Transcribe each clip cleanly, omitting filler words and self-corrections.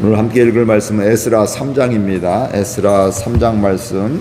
오늘 함께 읽을 말씀은 에스라 3장입니다. 에스라 3장 말씀.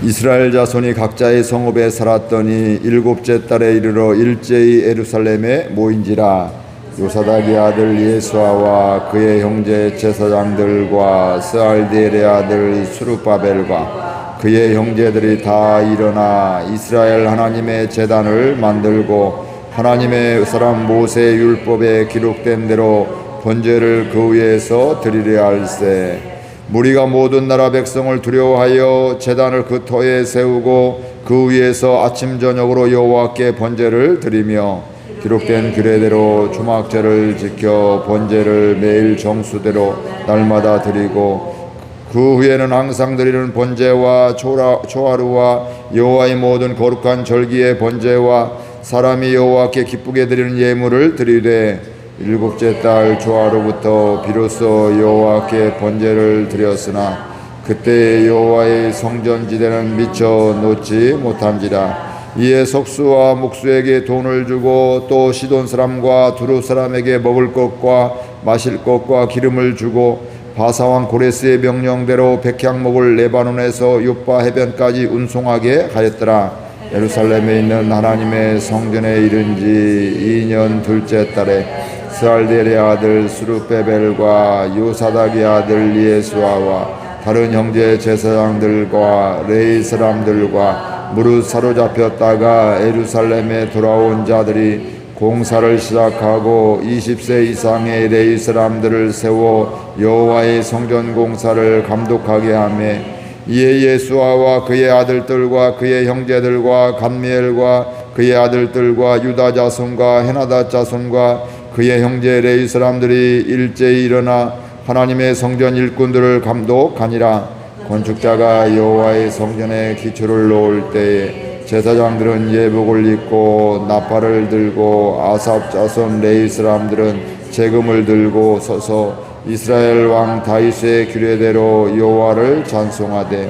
이스라엘 자손이 각자의 성읍에 살았더니 일곱째 달에 이르러 일제히 예루살렘에 모인지라. 요사닥의 아들 예수아와 그의 형제 제사장들과 스알디엘의 아들 수르바벨과 그의 형제들이 다 일어나 이스라엘 하나님의 제단을 만들고 하나님의 사람 모세의 율법에 기록된 대로 번제를 그 위에서 드리려 할세. 무리가 모든 나라 백성을 두려워하여 제단을 그 터에 세우고 그 위에서 아침 저녁으로 여호와께 번제를 드리며 기록된 규례대로 주막제를 지켜 번제를 매일 정수대로 날마다 드리고 그 후에는 항상 드리는 번제와 초하루와 여호와의 모든 거룩한 절기의 번제와 사람이 여호와께 기쁘게 드리는 예물을 드리되 일곱째 달 초하루부터 비로소 여호와께 번제를 드렸으나 그때 여호와의 성전지대는 미쳐 놓지 못한지라. 이에 석수와 목수에게 돈을 주고 또 시돈 사람과 두루 사람에게 먹을 것과 마실 것과 기름을 주고 바사왕 고레스의 명령대로 백향목을 레바논에서 요빠 해변까지 운송하게 하였더라. 예루살렘에 있는 하나님의 성전에 이른 지 2년 둘째 달에 스알디엘의 아들 수르베벨과 요사닥의 아들 예수아와 다른 형제 제사장들과 레위 사람들과 무릇 사로잡혔다가 예루살렘에 돌아온 자들이 공사를 시작하고 20세 이상의 레위 사람들을 세워 여호와의 성전 공사를 감독하게 하며 이에 예수아와 그의 아들들과 그의 형제들과 감미엘과 그의 아들들과 유다 자손과 헤나다 자손과 그의 형제 레위 사람들이 일제히 일어나 하나님의 성전 일꾼들을 감독하니라. 건축자가 여호와의 성전에 기초를 놓을 때에 제사장들은 예복을 입고 나팔을 들고 아삽 자손 레위 사람들은 재금을 들고 서서 이스라엘 왕 다윗의 규례대로 여호와를 찬송하되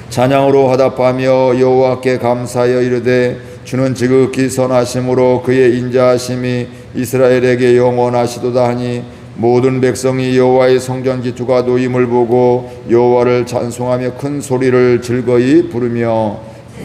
찬양으로 화답하며 여호와께 감사하여 이르되 주는 지극히 선하심으로 그의 인자하심이 이스라엘에게 영원하시도다 하니 모든 백성이 여호와의 성전 기초가 놓임을 보고 여호와를 찬송하며 큰 소리를 즐거이 부르며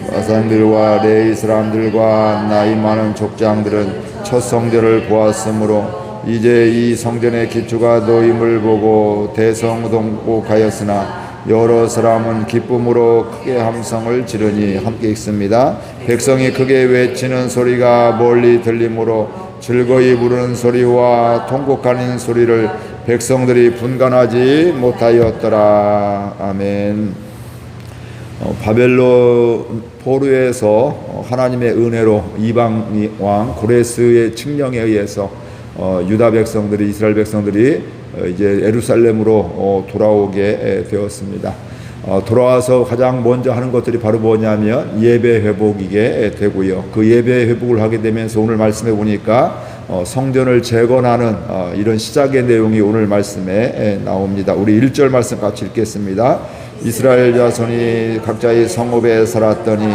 사람들과 레위 사람들과 나이 많은 족장들은 첫 성전을 보았으므로 이제 이 성전의 기초가 놓임을 보고 대성동곡하였으나 여러 사람은 기쁨으로 크게 함성을 지르니. 함께 읽습니다. 백성이 크게 외치는 소리가 멀리 들리므로 즐거이 부르는 소리와 통곡하는 소리를 백성들이 분간하지 못하였더라. 아멘. 바벨론 포로에서 하나님의 은혜로 이방 왕 고레스의 칙령에 의해서 유다 백성들이 이스라엘 백성들이 이제 예루살렘으로 돌아오게 되었습니다. 돌아와서 가장 먼저 하는 것들이 바로 뭐냐면 예배 회복이게 되고요. 그 예배 회복을 하게 되면서 오늘 말씀해 보니까 성전을 재건하는 이런 시작의 내용이 오늘 말씀에 나옵니다. 우리 1절 말씀 같이 읽겠습니다. 이스라엘 자손이 각자의 성읍에 살았더니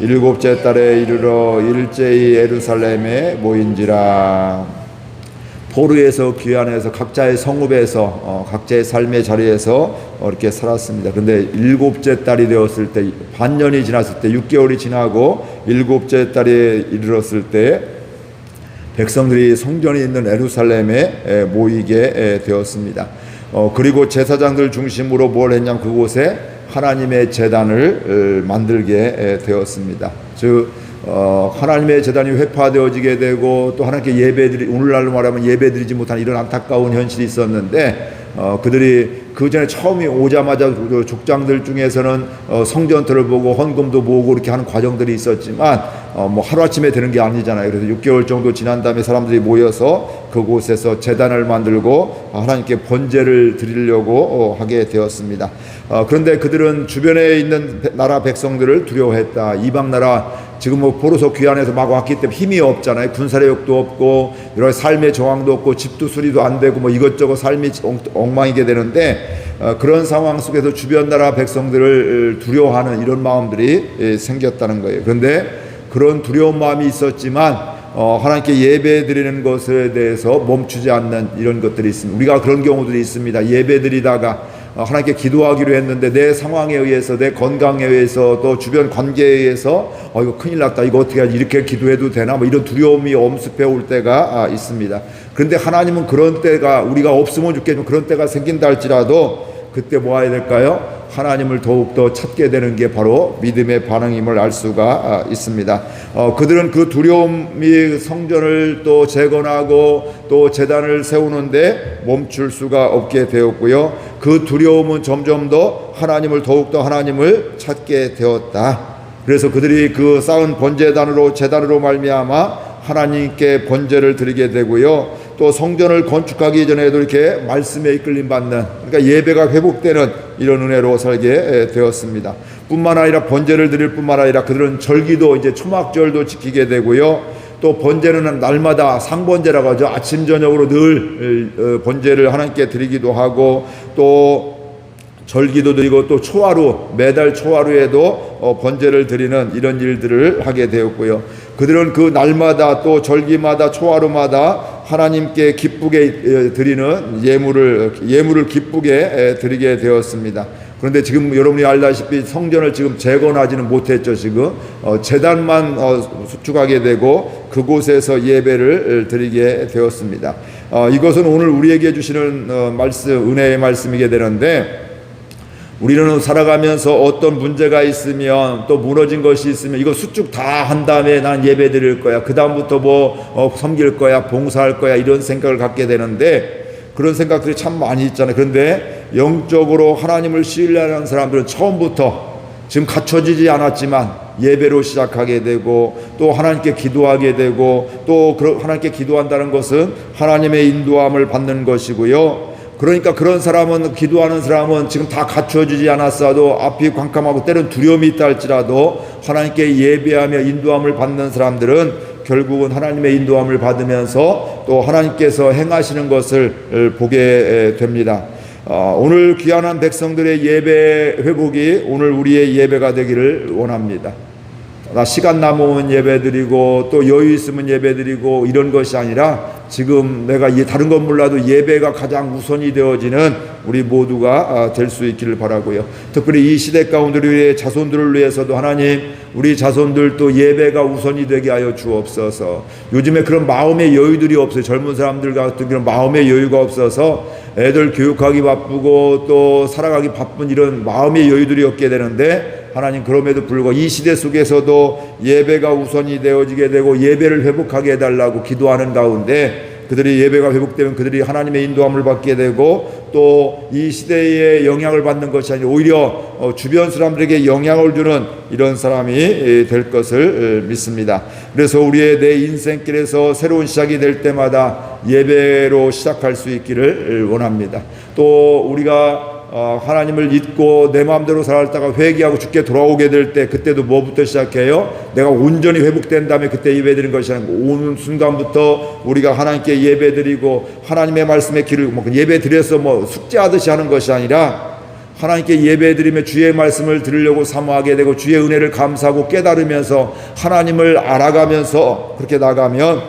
일곱째 달에 이르러 일제히 예루살렘에 모인지라. 포로에서 귀환해서 각자의 성읍에서 각자의 삶의 자리에서 이렇게 살았습니다. 그런데 일곱째 달이 되었을 때, 반년이 지났을 때, 6개월이 지나고 일곱째 달에 이르렀을 때 백성들이 성전이 있는 예루살렘에 모이게 되었습니다. 그리고 제사장들 중심으로 뭘 했냐, 그곳에 하나님의 제단을 만들게 되었습니다. 즉 하나님의 제단이 회파되어지게 되고 또 하나님께 오늘날로 말하면 예배드리지 못한 이런 안타까운 현실이 있었는데 그들이 그 전에 처음에 오자마자 족장들 중에서는 성전터를 보고 헌금도 모으고 이렇게 하는 과정들이 있었지만 뭐 하루아침에 되는 게 아니잖아요. 그래서 6개월 정도 지난 다음에 사람들이 모여서 그곳에서 제단을 만들고 하나님께 번제를 드리려고 하게 되었습니다. 그런데 그들은 주변에 있는 나라 백성들을 두려워했다. 이방 나라 지금 뭐 포로서 귀환해서 막 왔기 때문에 힘이 없잖아요. 군사력도 없고 여러 삶의 정황도 없고 집도 수리도 안 되고 뭐 이것저것 삶이 엉망이게 되는데 그런 상황 속에서 주변 나라 백성들을 두려워하는 이런 마음들이 생겼다는 거예요. 그런데 그런 두려운 마음이 있었지만 하나님께 예배 드리는 것에 대해서 멈추지 않는 이런 것들이 있습니다. 우리가 그런 경우들이 있습니다. 예배 드리다가 하나님께 기도하기로 했는데 내 상황에 의해서, 내 건강에 의해서, 또 주변 관계에 의해서 이거 큰일 났다, 이거 어떻게 하지, 이렇게 기도해도 되나, 뭐 이런 두려움이 엄습해 올 때가 있습니다. 그런데 하나님은 그런 때가, 우리가 없으면 좋겠지만 그런 때가 생긴다 할지라도 그때 뭐 해야 될까요? 하나님을 더욱더 찾게 되는 게 바로 믿음의 반응임을 알 수가 있습니다. 그들은 그 두려움이 성전을 또 재건하고 또 제단을 세우는데 멈출 수가 없게 되었고요. 그 두려움은 점점 더 하나님을, 더욱더 하나님을 찾게 되었다. 그래서 그들이 그 쌓은 번제단으로, 제단으로 말미암아 하나님께 번제를 드리게 되고요. 또 성전을 건축하기 전에도 이렇게 말씀에 이끌림 받는, 그러니까 예배가 회복되는 이런 은혜로 살게 되었습니다. 뿐만 아니라 번제를 드릴 뿐만 아니라 그들은 절기도, 이제 초막절도 지키게 되고요. 또 번제는 날마다 상번제라고 하죠. 아침 저녁으로 늘 번제를 하나님께 드리기도 하고, 또 절기도 드리고, 또 초하루, 매달 초하루에도 번제를 드리는 이런 일들을 하게 되었고요. 그들은 그 날마다, 또 절기마다, 초하루마다 하나님께 기쁘게 드리는 예물을 기쁘게 드리게 되었습니다. 그런데 지금 여러분이 알다시피 성전을 지금 재건하지는 못했죠. 지금 제단만 수축하게 되고 그곳에서 예배를 드리게 되었습니다. 이것은 오늘 우리에게 주시는 말씀, 은혜의 말씀이게 되는데, 우리는 살아가면서 어떤 문제가 있으면, 또 무너진 것이 있으면 이거 수축 다 한 다음에 난 예배 드릴 거야, 그 다음부터 뭐 섬길 거야, 봉사할 거야, 이런 생각을 갖게 되는데, 그런 생각들이 참 많이 있잖아요. 그런데 영적으로 하나님을 신뢰하는 사람들은 처음부터 지금 갖춰지지 않았지만 예배로 시작하게 되고, 또 하나님께 기도하게 되고, 또 하나님께 기도한다는 것은 하나님의 인도함을 받는 것이고요. 그러니까 그런 사람은, 기도하는 사람은 지금 다 갖춰지지 않았어도 앞이 깜깜하고 때론 두려움이 있다 할지라도 하나님께 예배하며 인도함을 받는 사람들은 결국은 하나님의 인도함을 받으면서 또 하나님께서 행하시는 것을 보게 됩니다. 오늘 귀환한 백성들의 예배 회복이 오늘 우리의 예배가 되기를 원합니다. 시간 남으면 예배드리고 또 여유 있으면 예배드리고 이런 것이 아니라, 지금 내가 다른 건 몰라도 예배가 가장 우선이 되어지는 우리 모두가 될 수 있기를 바라고요. 특별히 이 시대 가운데 우리의 자손들을 위해서도 하나님, 우리 자손들도 예배가 우선이 되게 하여 주옵소서. 요즘에 그런 마음의 여유들이 없어요. 젊은 사람들 같은 그런 마음의 여유가 없어서 애들 교육하기 바쁘고 또 살아가기 바쁜 이런 마음의 여유들이 없게 되는데, 하나님 그럼에도 불구하고 이 시대 속에서도 예배가 우선이 되어지게 되고 예배를 회복하게 해달라고 기도하는 가운데, 그들이 예배가 회복되면 그들이 하나님의 인도함을 받게 되고, 또 이 시대에 영향을 받는 것이 아니라 오히려 주변 사람들에게 영향을 주는 이런 사람이 될 것을 믿습니다. 그래서 우리의 내 인생길에서 새로운 시작이 될 때마다 예배로 시작할 수 있기를 원합니다. 또 우리가 하나님을 잊고 내 마음대로 살았다가 회개하고 죽게 돌아오게 될 때, 그때도 뭐부터 시작해요? 내가 온전히 회복된 다음에 그때 예배드리는 것이 아니고, 오는 순간부터 우리가 하나님께 예배드리고 하나님의 말씀에 귀를 예배드려서 숙제하듯이 하는 것이 아니라, 하나님께 예배드리며 주의 말씀을 들으려고 사모하게 되고 주의 은혜를 감사하고 깨달으면서 하나님을 알아가면서 그렇게 나가면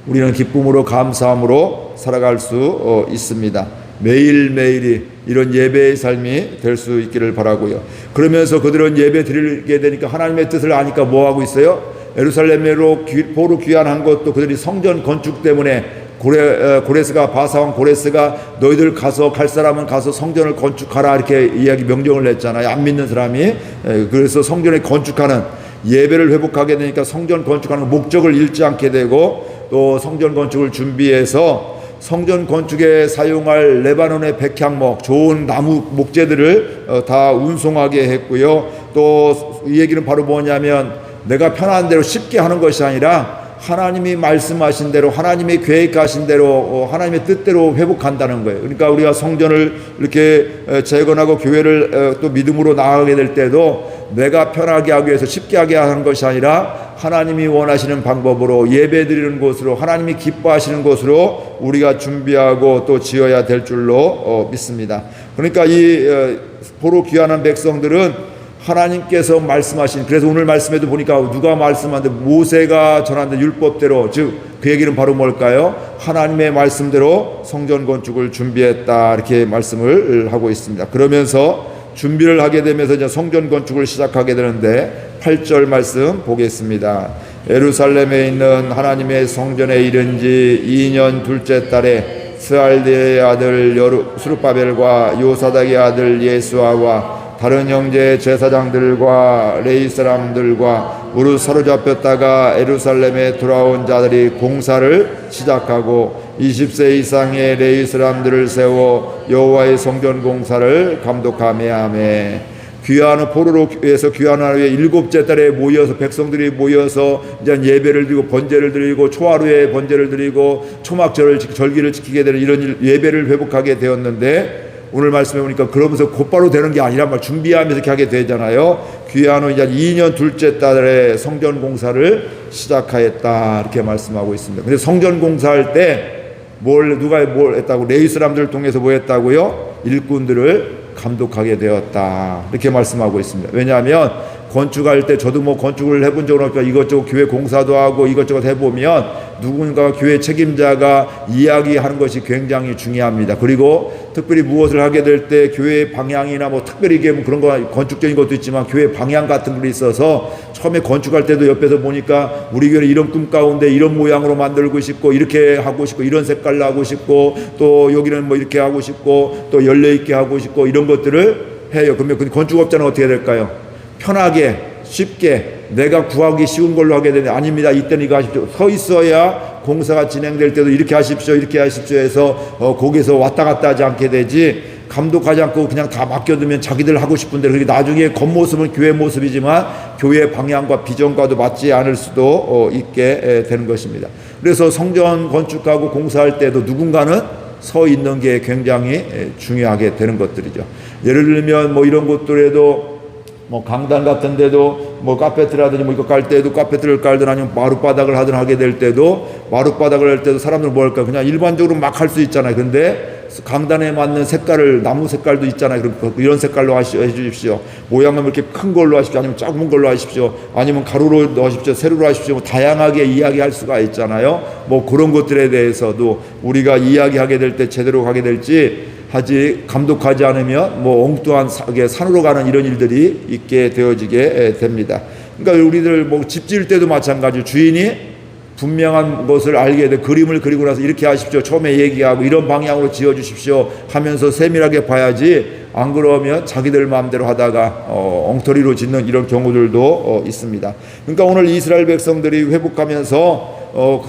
우리는 기쁨으로 감사함으로 살아갈 수 있습니다. 매일매일이 이런 예배의 삶이 될 수 있기를 바라고요. 그러면서 그들은 예배 드리게 되니까 하나님의 뜻을 아니까 뭐 하고 있어요? 예루살렘으로 보로 귀환한 것도 그들이 성전 건축 때문에, 고레스가, 바사왕 고레스가 너희들 가서, 갈 사람은 가서 성전을 건축하라, 이렇게 명령을 했잖아요. 안 믿는 사람이. 그래서 성전을 건축하는, 예배를 회복하게 되니까 성전 건축하는 목적을 잃지 않게 되고, 또 성전 건축을 준비해서 성전 건축에 사용할 레바논의 백향목, 좋은 나무 목재들을 다 운송하게 했고요. 또 이 얘기는 바로 뭐냐면, 내가 편한 대로 쉽게 하는 것이 아니라 하나님이 말씀하신 대로, 하나님이 계획하신 대로, 하나님의 뜻대로 회복한다는 거예요. 그러니까 우리가 성전을 이렇게 재건하고 교회를 또 믿음으로 나아가게 될 때도 내가 편하게 하기 위해서 쉽게 하게 하는 것이 아니라 하나님이 원하시는 방법으로, 예배드리는 곳으로, 하나님이 기뻐하시는 곳으로 우리가 준비하고 또 지어야 될 줄로 믿습니다. 그러니까 이 보로 귀환한 백성들은 하나님께서 말씀하신, 그래서 오늘 말씀에도 보니까 누가 말씀하는데 모세가 전한 율법대로, 즉 그 얘기는 바로 뭘까요? 하나님의 말씀대로 성전 건축을 준비했다, 이렇게 말씀을 하고 있습니다. 그러면서 준비를 하게 되면서 이제 성전 건축을 시작하게 되는데 8절 말씀 보겠습니다. 예루살렘에 있는 하나님의 성전에 이른 지 2년 둘째 달에 스알디의 아들 스룹바벨과 요사닥의 아들 예수아와 다른 형제 제사장들과 레위 사람들과 무릇 사로잡혔다가 예루살렘에 돌아온 자들이 공사를 시작하고 20세 이상의 레위 사람들을 세워 여호와의 성전 공사를 감독하며 하매, 귀환 포로로에서 귀환한 후에 7째 달에 모여서 백성들이 모여서 이제 예배를 드리고 번제를 드리고 초하루에 번제를 드리고 초막절을 절기를 지키게 되는 이런 예배를 회복하게 되었는데, 오늘 말씀해 보니까 그러면서 곧바로 되는 게 아니라 막 준비하면서 이렇게 하게 되잖아요. 귀환 후 이제 2년 둘째 달에 성전 공사를 시작하였다, 이렇게 말씀하고 있습니다. 근데 성전 공사할 때 누가 뭘 했다고? 레위 사람들을 통해서 뭐 했다고요? 일꾼들을 감독하게 되었다, 이렇게 말씀하고 있습니다. 왜냐하면 건축할 때 저도 뭐 건축을 해본 적은 없지만 이것저것 교회 공사도 하고 이것저것 해보면 누군가 교회 책임자가 이야기하는 것이 굉장히 중요합니다. 그리고 특별히 무엇을 하게 될 때 교회 방향이나 뭐 특별히 이게 뭐 그런 거 건축적인 것도 있지만 교회 방향 같은 게 있어서 처음에 건축할 때도 옆에서 보니까 우리 교회 이런 꿈 가운데 이런 모양으로 만들고 싶고 이렇게 하고 싶고 이런 색깔로 하고 싶고 또 여기는 뭐 이렇게 하고 싶고 또 열려있게 하고 싶고 이런 것들을 해요. 그러면 건축업자는 어떻게 될까요? 편하게 쉽게 내가 구하기 쉬운 걸로 하게 되는데, 아닙니다. 이때는 이거 하십시오. 서 있어야 공사가 진행될 때도 이렇게 하십시오 이렇게 하십시오 해서 거기서 왔다 갔다 하지 않게 되지, 감독하지 않고 그냥 다 맡겨두면 자기들 하고 싶은 대로, 그리고 나중에 겉모습은 교회 모습이지만 교회 방향과 비전과도 맞지 않을 수도 있게 되는 것입니다. 그래서 성전 건축하고 공사할 때도 누군가는 서 있는 게 굉장히 중요하게 되는 것들이죠. 예를 들면 뭐 이런 곳들에도 뭐 강단 같은 데도 뭐 카페트라든지 뭐 이거 깔 때도 카페트를 깔든 아니면 마룻바닥을 하든 하게 될 때도 마룻바닥을 할 때도 사람들은 뭐 할까? 그냥 일반적으로 막 할 수 있잖아요. 근데 강단에 맞는 색깔을, 나무 색깔도 있잖아요. 그럼 이런 색깔로 해주십시오. 모양은 이렇게 큰 걸로 하십시오. 아니면 작은 걸로 하십시오. 아니면 가로로 넣으십시오. 세로로 하십시오. 뭐 다양하게 이야기할 수가 있잖아요. 뭐 그런 것들에 대해서도 우리가 이야기하게 될 때 제대로 가게 될지, 하지 감독하지 않으면 뭐 엉뚱한 산으로 가는 이런 일들이 있게 되어지게 됩니다. 그러니까 우리들 뭐 집 지을 때도 마찬가지, 주인이 분명한 것을 알게 돼 그림을 그리고 나서 이렇게 하십시오 처음에 얘기하고 이런 방향으로 지어주십시오 하면서 세밀하게 봐야지, 안 그러면 자기들 마음대로 하다가 엉터리로 짓는 이런 경우들도 있습니다. 그러니까 오늘 이스라엘 백성들이 회복하면서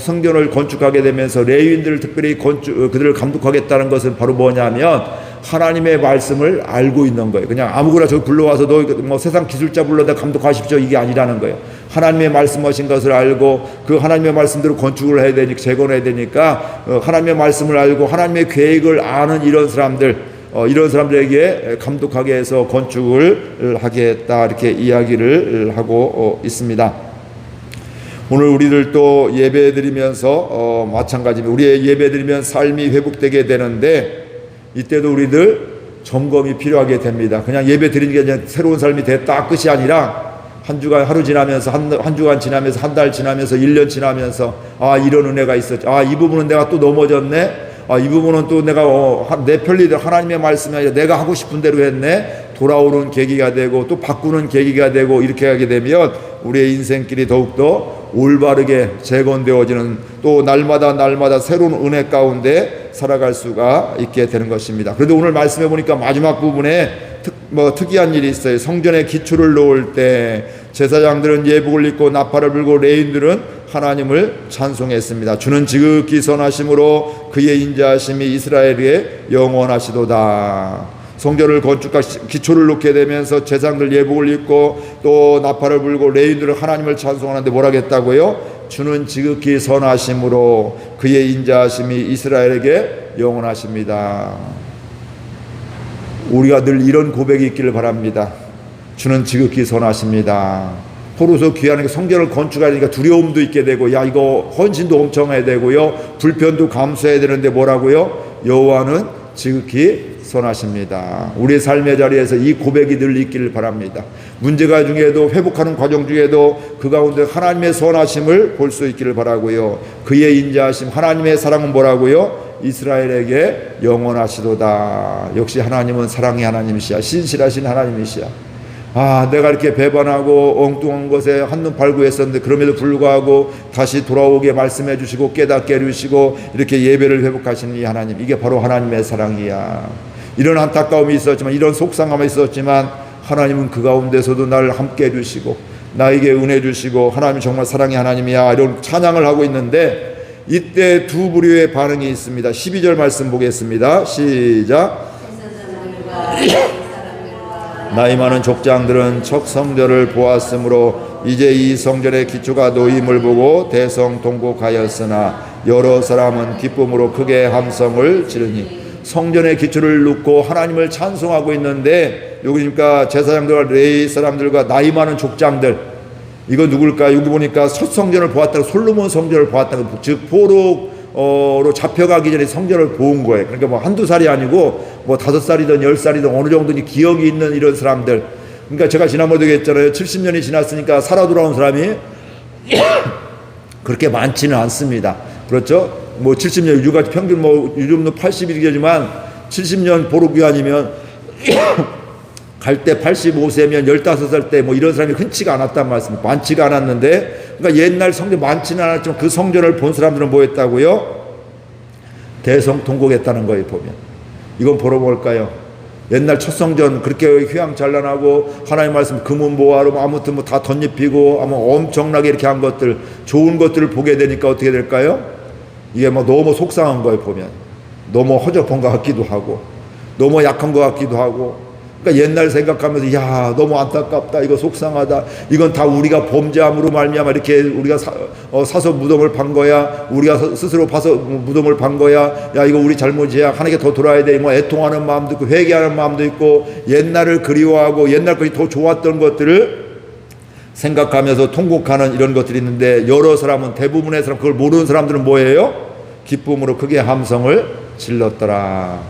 성전을 건축하게 되면서 레위인들을 특별히 그들을 감독하겠다는 것은 바로 뭐냐면 하나님의 말씀을 알고 있는 거예요. 그냥 아무거나 저 불러와서 너 뭐 세상 기술자 불러다 감독하십시오 이게 아니라는 거예요. 하나님의 말씀하신 것을 알고 그 하나님의 말씀대로 건축을 해야 되니까, 재건해야 되니까 하나님의 말씀을 알고 하나님의 계획을 아는 이런 사람들에게 감독하게 해서 건축을 하게 했다, 이렇게 이야기를 하고 있습니다. 오늘 우리들 또 예배 드리면서 마찬가지입니다. 우리의 예배 드리면 삶이 회복되게 되는데 이때도 우리들 점검이 필요하게 됩니다. 그냥 예배 드리는 게 그냥 새로운 삶이 됐다 끝이 아니라 한 주간 하루 지나면서 한 주간 지나면서 한 달 지나면서 1년 지나면서 아 이런 은혜가 있었지, 아 이 부분은 내가 또 넘어졌네, 아 이 부분은 또 내가 내 편리대로 하나님의 말씀이 아니라 내가 하고 싶은 대로 했네, 돌아오는 계기가 되고 또 바꾸는 계기가 되고, 이렇게 하게 되면 우리의 인생길이 더욱더 올바르게 재건되어지는, 또 날마다 새로운 은혜 가운데 살아갈 수가 있게 되는 것입니다. 그런데 오늘 말씀해 보니까 마지막 부분에 특이한 일이 있어요. 성전에 기초를 놓을 때 제사장들은 예복을 입고 나팔을 불고 레위인들은 하나님을 찬송했습니다. 주는 지극히 선하심으로 그의 인자하심이 이스라엘에 영원하시도다. 성전을 건축과 기초를 놓게 되면서 제사장들 예복을 입고 또 나팔을 불고 레위인들은 하나님을 찬송하는데 뭐라겠다고요? 주는 지극히 선하심으로 그의 인자하심이 이스라엘에게 영원하십니다. 우리가 늘 이런 고백이 있기를 바랍니다. 주는 지극히 선하십니다. 포로서 귀하는 성전을 건축하니까 두려움도 있게 되고, 야 이거 헌신도 엄청 해야 되고요, 불편도 감수해야 되는데 뭐라고요? 여호와는 지극히 선하십니다. 우리 삶의 자리에서 이 고백이 늘 있기를 바랍니다. 문제가 중에도 회복하는 과정 중에도 그 가운데 하나님의 선하심을 볼 수 있기를 바라고요. 그의 인자하심, 하나님의 사랑은 뭐라고요? 이스라엘에게 영원하시도다. 역시 하나님은 사랑의 하나님이시야. 신실하신 하나님이시야. 내가 이렇게 배반하고 엉뚱한 것에 한눈 팔고 했었는데 그럼에도 불구하고 다시 돌아오게 말씀해 주시고 깨닫게 해주시고 이렇게 예배를 회복하시는 이 하나님, 이게 바로 하나님의 사랑이야. 이런 안타까움이 있었지만, 이런 속상함이 있었지만 하나님은 그 가운데서도 나를 함께 해주시고 나에게 은혜 주시고 하나님 정말 사랑의 하나님이야, 이런 찬양을 하고 있는데, 이때 두 부류의 반응이 있습니다. 12절 말씀 보겠습니다. 시작. 나이 많은 족장들은 첫 성전을 보았으므로 이제 이 성전의 기초가 놓임을 보고 대성통곡하였으나 여러 사람은 기쁨으로 크게 함성을 지르니. 성전의 기초를 놓고 하나님을 찬송하고 있는데, 여기 그러니까 제사장들과 레위 사람들과 나이 많은 족장들, 이거 누굴까? 여기 보니까 첫 성전을 보았다고, 솔로몬 성전을 보았다고, 즉 포로로 잡혀가기 전에 성전을 본 거예요. 그러니까 뭐 한두 살이 아니고 뭐 5살이든 10살이든 어느 정도는 기억이 있는 이런 사람들. 그러니까 제가 지난번에도 얘기했잖아요. 70년이 지났으니까 살아 돌아온 사람이 그렇게 많지는 않습니다. 그렇죠? 뭐 70년, 유가 평균 뭐 요즘도 80이지만 70년 보루기간이면 갈 때 85세면 15살 때 뭐 이런 사람이 흔치가 않았단 말씀입니다. 많지가 않았는데, 그러니까 옛날 성전 많지는 않았지만 그 성전을 본 사람들은 뭐 했다고요? 대성통곡했다는 거예요. 보면 이건 보러 뭘까요? 옛날 첫 성전 그렇게 휘황찬란하고 하나님 말씀 금은보화로 아무튼 뭐 다 덧입히고 아마 엄청나게 이렇게 한 것들, 좋은 것들을 보게 되니까 어떻게 될까요? 이게 뭐 너무 속상한 거예요. 보면 너무 허접한 것 같기도 하고 너무 약한 것 같기도 하고. 그러니까 옛날 생각하면서 야, 너무 안타깝다, 이거 속상하다, 이건 다 우리가 범죄함으로 말미암아 이렇게 우리가 사서 무덤을 판 거야, 우리가 스스로 파서 무덤을 판 거야, 야 이거 우리 잘못이야, 하나님께 더 돌아야 돼, 뭐 애통하는 마음도 있고 회개하는 마음도 있고 옛날을 그리워하고 옛날 것이 더 좋았던 것들을 생각하면서 통곡하는 이런 것들이 있는데, 여러 사람은, 대부분의 사람, 그걸 모르는 사람들은 뭐예요? 기쁨으로 크게 함성을 질렀더라.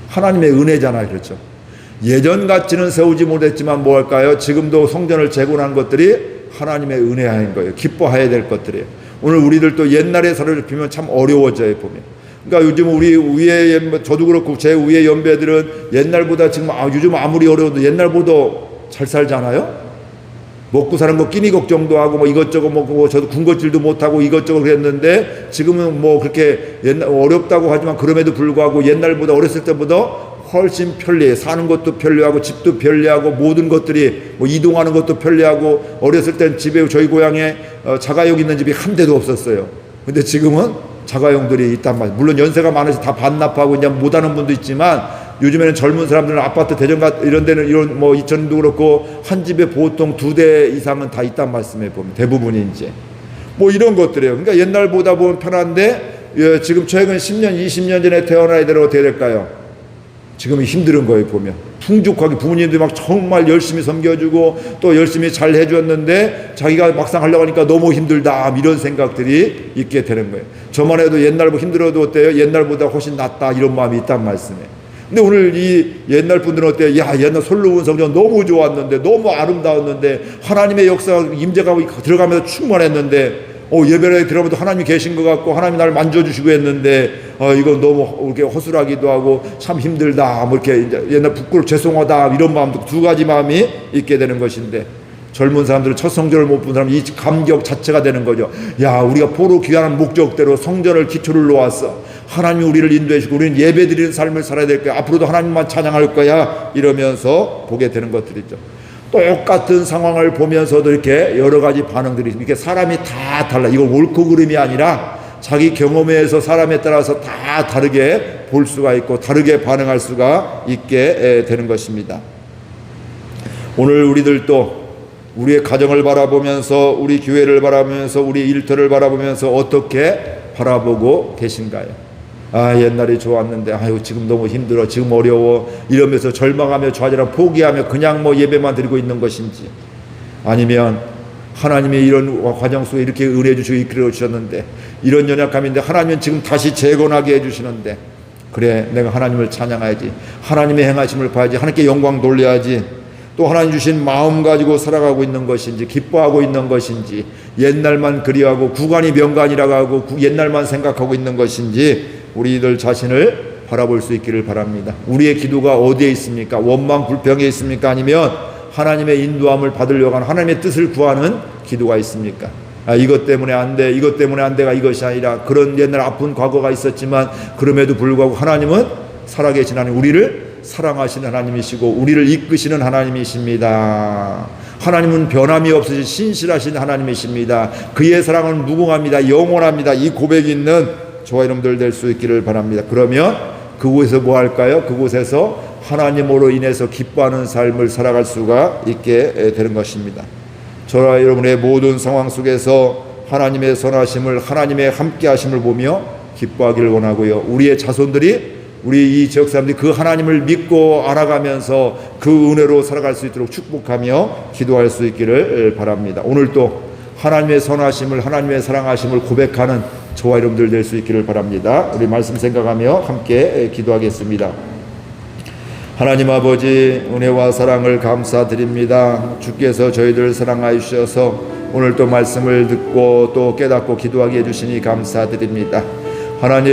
하나님의 은혜잖아요. 그렇죠? 예전같이는 세우지 못했지만 뭐 할까요? 지금도 성전을 재건한 것들이 하나님의 은혜인 거예요. 기뻐해야 될 것들이에요. 오늘 우리들도 옛날의 사례를 비면 참 어려워져요. 보면. 그러니까 요즘 우리 위에, 저도 그렇고 제 위에 연배들은 옛날보다 지금 요즘 아무리 어려워도 옛날보다 잘 살잖아요. 먹고 사는 거 끼니 걱정도 하고 뭐 이것저것 먹고, 저도 군것질도 못하고 이것저것 그랬는데 지금은 뭐 그렇게 옛날 어렵다고 하지만 그럼에도 불구하고 옛날보다, 어렸을 때보다 훨씬 편리해. 사는 것도 편리하고 집도 편리하고 모든 것들이, 뭐 이동하는 것도 편리하고. 어렸을 땐 집에, 저희 고향에 자가용 있는 집이 한 대도 없었어요. 근데 지금은 자가용들이 있단 말이에요. 물론 연세가 많아서 다 반납하고 이제 못하는 분도 있지만, 요즘에는 젊은 사람들은 아파트, 대전가 이런 데는, 이런 뭐 이천도 그렇고 한 집에 보통 2대 이상은 다 있단 말씀에 보면 대부분이 이제 뭐 이런 것들이에요. 그러니까 옛날보다 보면 편한데, 지금 최근 10년 20년 전에 태어난 아이들은 어떻게 될까요? 지금은 힘든 거예요. 보면 풍족하게 부모님들이 막 정말 열심히 섬겨주고 또 열심히 잘 해주었는데 자기가 막상 하려고 하니까 너무 힘들다, 이런 생각들이 있게 되는 거예요. 저만 해도 옛날보다 힘들어도 어때요? 옛날보다 훨씬 낫다, 이런 마음이 있단 말씀이에요. 근데 오늘 이 옛날 분들은 어때요? 야, 옛날 솔로몬 성전 너무 좋았는데, 너무 아름다웠는데, 하나님의 역사가 임재가 들어가면서 충만했는데, 예배에 들어가면 하나님이 계신 것 같고 하나님이 나를 만져주시고 했는데, 이거 너무 이렇게 허술하기도 하고 참 힘들다, 뭐 이렇게 이제 옛날 부끄럽고 죄송하다, 이런 마음도, 두 가지 마음이 있게 되는 것인데, 젊은 사람들은 첫 성전을 못 본 사람, 이 감격 자체가 되는 거죠. 야, 우리가 포로 귀환한 목적대로 성전을 기초를 놓았어. 하나님이 우리를 인도해 주시고 우리는 예배 드리는 삶을 살아야 될 거야. 앞으로도 하나님만 찬양할 거야. 이러면서 보게 되는 것들이죠. 똑같은 상황을 보면서도 이렇게 여러 가지 반응들이, 이렇게 사람이 다 달라. 이건 옳고 그름이 아니라 자기 경험에서 사람에 따라서 다 다르게 볼 수가 있고 다르게 반응할 수가 있게 되는 것입니다. 오늘 우리들도 우리의 가정을 바라보면서, 우리 교회를 바라보면서, 우리 일터를 바라보면서 어떻게 바라보고 계신가요? 아, 옛날이 좋았는데 아유 지금 너무 힘들어, 지금 어려워, 이러면서 절망하며 좌절하며 포기하며 그냥 뭐 예배만 드리고 있는 것인지, 아니면 하나님이 이런 과정 속에 이렇게 은혜 주시고 이끌어 주셨는데, 이런 연약함인데 하나님은 지금 다시 재건하게 해주시는데, 그래, 내가 하나님을 찬양해야지. 하나님의 행하심을 봐야지. 하나님께 영광 돌려야지. 또 하나님 주신 마음 가지고 살아가고 있는 것인지, 기뻐하고 있는 것인지, 옛날만 그리하고 구간이 명간이라고 하고 옛날만 생각하고 있는 것인지 우리들 자신을 바라볼 수 있기를 바랍니다. 우리의 기도가 어디에 있습니까? 원망 불평에 있습니까? 아니면 하나님의 인도함을 받으려고 하는 하나님의 뜻을 구하는 기도가 있습니까? 이것 때문에 안 돼, 이것 때문에 안 돼가 이것이 아니라 그런 옛날 아픈 과거가 있었지만 그럼에도 불구하고 하나님은 살아계신 하나님, 우리를 사랑하시는 하나님이시고 우리를 이끄시는 하나님이십니다. 하나님은 변함이 없으신 신실하신 하나님이십니다. 그의 사랑은 무궁합니다. 영원합니다. 이 고백이 있는 저와 여러분들 될 수 있기를 바랍니다. 그러면 그곳에서 뭐 할까요? 그곳에서 하나님으로 인해서 기뻐하는 삶을 살아갈 수가 있게 되는 것입니다. 저와 여러분의 모든 상황 속에서 하나님의 선하심을, 하나님의 함께하심을 보며 기뻐하기를 원하고요. 우리의 자손들이, 우리 이 지역 사람들이 그 하나님을 믿고 알아가면서 그 은혜로 살아갈 수 있도록 축복하며 기도할 수 있기를 바랍니다. 오늘도 하나님의 선하심을, 하나님의 사랑하심을 고백하는 저와 여러분들 될 수 있기를 바랍니다. 우리 말씀 생각하며 함께 기도하겠습니다. 하나님 아버지, 은혜와 사랑을 감사드립니다. 주께서 저희들 사랑하여 주셔서 오늘 또 말씀을 듣고 또 깨닫고 기도하게 해주시니 감사드립니다. 하나님,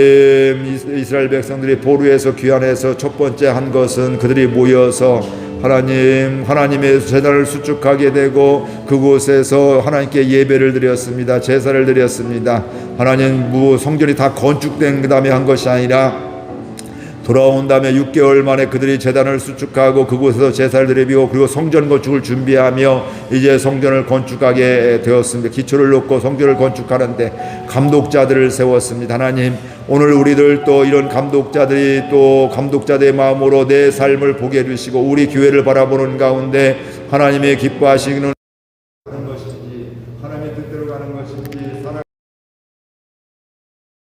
이스라엘 백성들이 보루에서 귀환해서 첫 번째 한 것은 그들이 모여서 하나님의 제단을 수축하게 되고 그곳에서 하나님께 예배를 드렸습니다. 제사를 드렸습니다. 하나님, 성전이 다 건축된 그 다음에 한 것이 아니라 돌아온 다음에 6개월 만에 그들이 제단을 수축하고 그곳에서 제사를 드리고 그리고 성전 건축을 준비하며 이제 성전을 건축하게 되었습니다. 기초를 놓고 성전을 건축하는데 감독자들을 세웠습니다. 하나님, 오늘 우리들 또 이런 감독자들이 또 감독자들의 마음으로 내 삶을 보게 해주시고 우리 교회를 바라보는 가운데 하나님의 기뻐하시는